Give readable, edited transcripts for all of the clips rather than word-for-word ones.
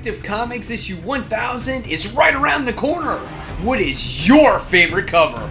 Detective Comics issue 1000 is right around the corner. What is your favorite cover?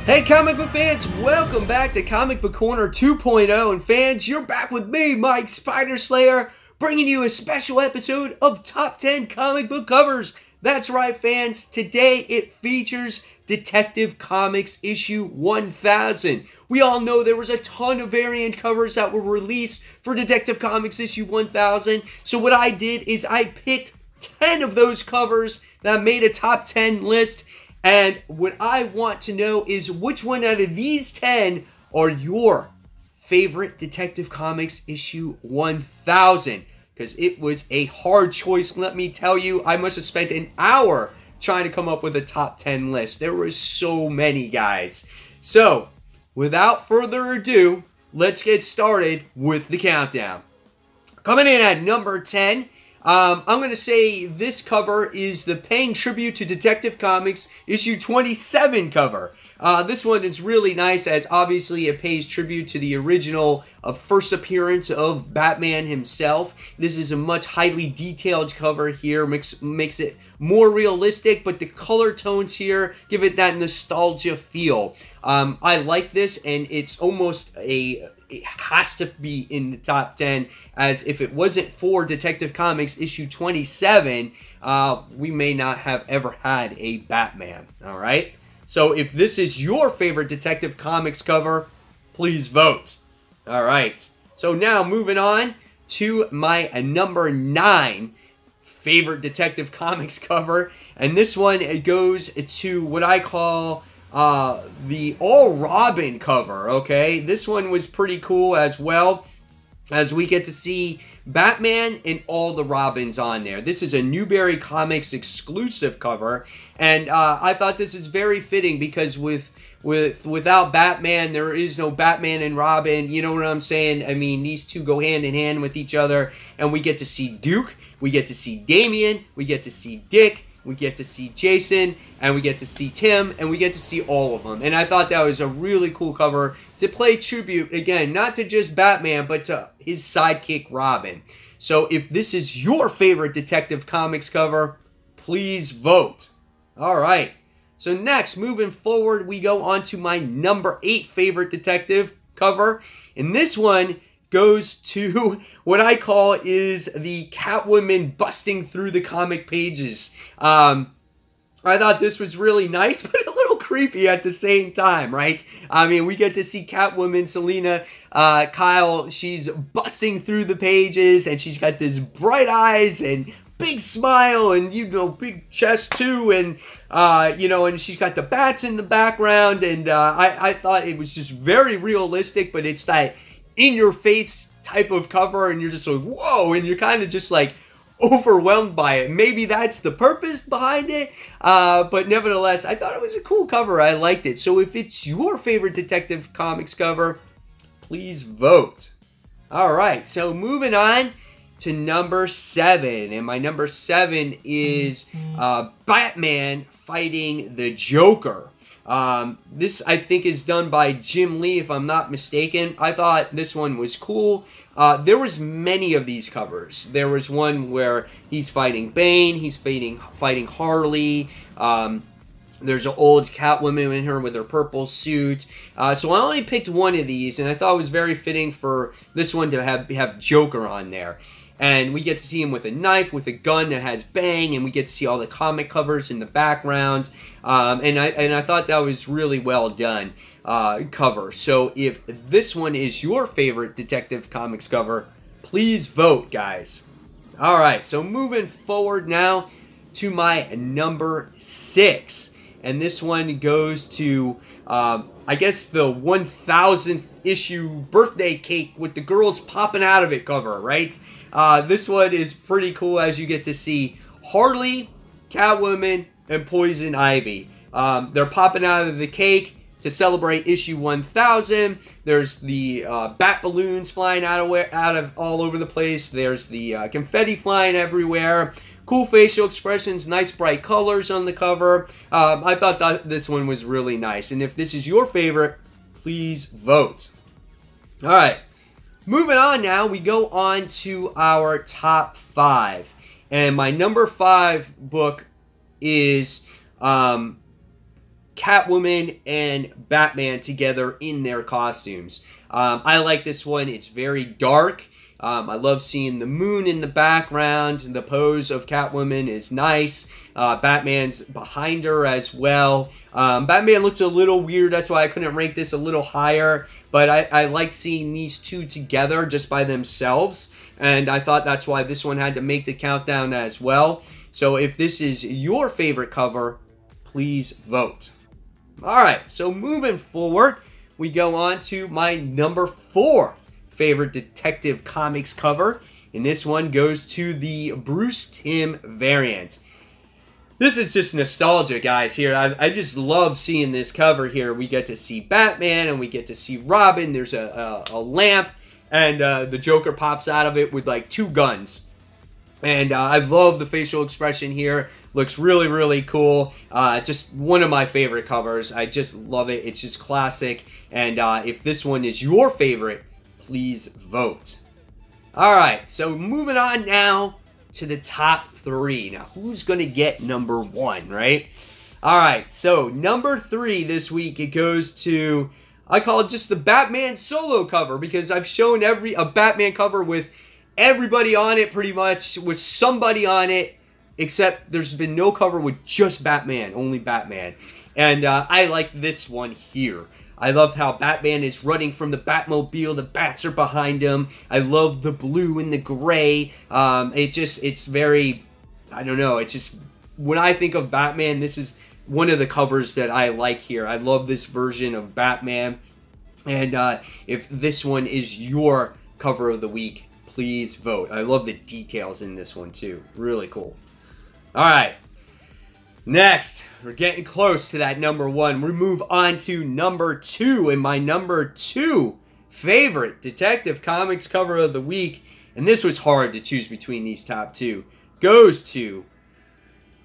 Hey comic book fans, welcome back to Comic Book Corner 2.0, and fans, you're back with me, Mike Spider Slayer, bringing you a special episode of Top 10 Comic Book Covers. That's right fans, today it features Detective Comics issue 1000. We all know there was a ton of variant covers that were released for Detective Comics issue 1000, so what I did is I picked 10 of those covers that made a top 10 list. And what I want to know is which one out of these 10 are your favorite Detective Comics issue 1000? Because it was a hard choice, let me tell you. I must have spent an hour trying to come up with a top 10 list. There were so many, guys. So, without further ado, let's get started with the countdown. Coming in at number 10, I'm going to say this cover is the paying tribute to Detective Comics issue 27 cover. This one is really nice as obviously it pays tribute to the original first appearance of Batman himself. This is a much highly detailed cover here, makes it more realistic, but the color tones here give it that nostalgia feel. I like this, and it's almost it has to be in the top 10, as if it wasn't for Detective Comics issue 27, we may not have ever had a Batman, alright? So if this is your favorite Detective Comics cover, please vote. Alright, so now moving on to my number 9 favorite Detective Comics cover, and this one, it goes to what I call the All Robin cover, okay? This one was pretty cool as well, as we get to see Batman and all the Robins on there. This is a Newberry Comics exclusive cover, and I thought this is very fitting because without Batman, there is no Batman and Robin. You know what I'm saying? I mean, these two go hand in hand with each other, and we get to see Duke, we get to see Damian, we get to see Dick, we get to see Jason, and we get to see Tim, and we get to see all of them. And I thought that was a really cool cover to play tribute, again, not to just Batman, but to his sidekick, Robin. So if this is your favorite Detective Comics cover, please vote. Alright, so next, moving forward, we go on to my number 8 favorite Detective cover. And this one goes to what I call is the Catwoman busting through the comic pages. I thought this was really nice, but a little creepy at the same time, right? I mean, we get to see Catwoman, Selina Kyle, she's busting through the pages, and she's got this bright eyes and big smile and, you know, big chest too, and, you know, and she's got the bats in the background, and I thought it was just very realistic, but it's that in-your-face type of cover, and you're just like, whoa, and you're kind of just like overwhelmed by it. Maybe that's the purpose behind it, but nevertheless, I thought it was a cool cover. I liked it. So if it's your favorite Detective Comics cover, please vote. Alright, so moving on to number 7, and my number 7 is Batman fighting the Joker. This, I think, is done by Jim Lee, if I'm not mistaken. I thought this one was cool. There was many of these covers. There was one where he's fighting Bane, he's fighting Harley, there's an old Catwoman in here with her purple suit. So I only picked one of these, and I thought it was very fitting for this one to have Joker on there. And we get to see him with a knife, with a gun that has bang, and we get to see all the comic covers in the background. And I thought that was really well done cover. So if this one is your favorite Detective Comics cover, please vote, guys. Alright, so moving forward now to my number 6. And this one goes to, I guess, the 1000th issue birthday cake with the girls popping out of it cover, right? This one is pretty cool as you get to see Harley, Catwoman, and Poison Ivy. They're popping out of the cake to celebrate issue 1000. There's the bat balloons flying out of all over the place. There's the confetti flying everywhere. Cool facial expressions, nice bright colors on the cover. I thought that this one was really nice. And if this is your favorite, please vote. All right, moving on now, we go on to our top 5. And my number 5 book is Catwoman and Batman together in their costumes. I like this one. It's very dark. I love seeing the moon in the background. The pose of Catwoman is nice. Batman's behind her as well. Batman looks a little weird. That's why I couldn't rank this a little higher. But I like seeing these two together just by themselves. And I thought that's why this one had to make the countdown as well. So if this is your favorite cover, please vote. Alright, so moving forward, we go on to my number 4 favorite Detective Comics cover. And this one goes to the Bruce Timm variant. This is just nostalgia, guys, here. I just love seeing this cover here. We get to see Batman and we get to see Robin. There's a lamp and the Joker pops out of it with like 2 guns. And I love the facial expression here. Looks really, really cool. Just one of my favorite covers. I just love it. It's just classic. And if this one is your favorite, please vote. Alright, so moving on now to the top 3. Now, who's going to get number 1, right? Alright, so number 3 this week, it goes to, I call it just the Batman solo cover, because I've shown a Batman cover with everybody on it pretty much, with somebody on it, except there's been no cover with just Batman, only Batman. And I like this one here. I love how Batman is running from the Batmobile. The bats are behind him. I love the blue and the gray. It's very, I don't know. It's just, when I think of Batman, this is one of the covers that I like here. I love this version of Batman. And if this one is your cover of the week, please vote. I love the details in this one too. Really cool. All right. Next, we're getting close to that number 1. We move on to number 2, and my number 2 favorite Detective Comics cover of the week, and this was hard to choose between these top 2, goes to,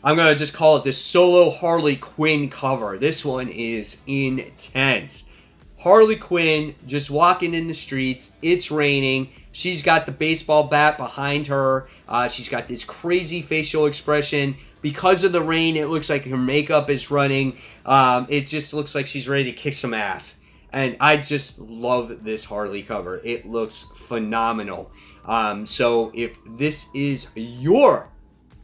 I'm going to just call it the solo Harley Quinn cover. This one is intense. Harley Quinn just walking in the streets. It's raining. She's got the baseball bat behind her. She's got this crazy facial expression. Because of the rain, it looks like her makeup is running. It just looks like she's ready to kick some ass. And I just love this Harley cover. It looks phenomenal. So if this is your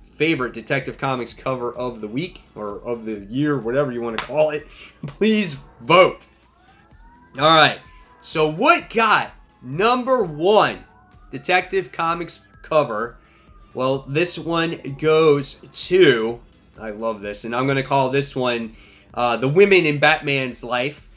favorite Detective Comics cover of the week, or of the year, whatever you want to call it, please vote. Alright, so what got number 1 Detective Comics cover? Well, this one goes to, I love this, and I'm going to call this one The Women in Batman's Life.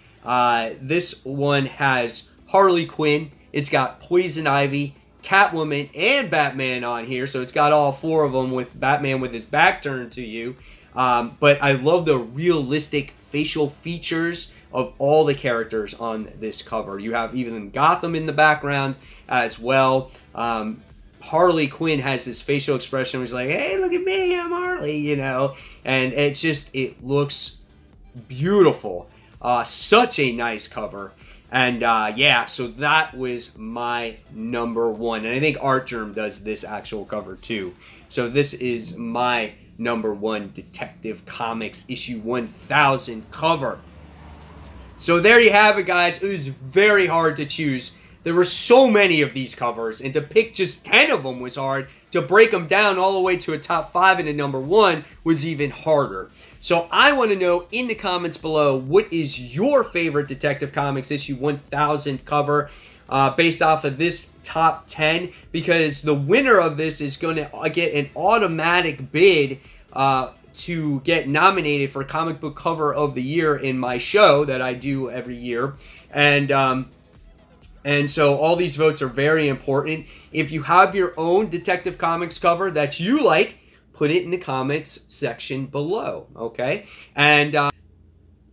This one has Harley Quinn. It's got Poison Ivy, Catwoman, and Batman on here. So it's got all 4 of them with Batman with his back turned to you. But I love the realistic facial features of all the characters on this cover. You have even Gotham in the background as well. Harley Quinn has this facial expression where he's like, hey, look at me, I'm Harley, you know. And it looks beautiful. Such a nice cover. And yeah, so that was my number 1. And I think Artgerm does this actual cover too. So this is my number 1 Detective Comics issue 1000 cover. So there you have it, guys. It was very hard to choose. There were so many of these covers, and to pick just 10 of them was hard. To break them down all the way to a top 5 and a number 1 was even harder. So I want to know in the comments below, what is your favorite Detective Comics issue 1000 cover based off of this top 10? Because the winner of this is going to get an automatic bid to get nominated for Comic Book Cover of the Year in my show that I do every year. And so all these votes are very important. If you have your own Detective Comics cover that you like, put it in the comments section below, okay? And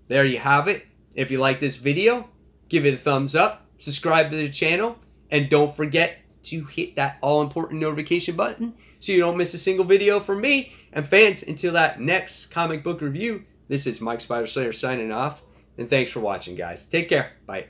there you have it. If you like this video, give it a thumbs up, subscribe to the channel, and don't forget to hit that all-important notification button so you don't miss a single video from me. And fans, until that next comic book review, this is Mike Spider Slayer signing off. And thanks for watching, guys. Take care. Bye.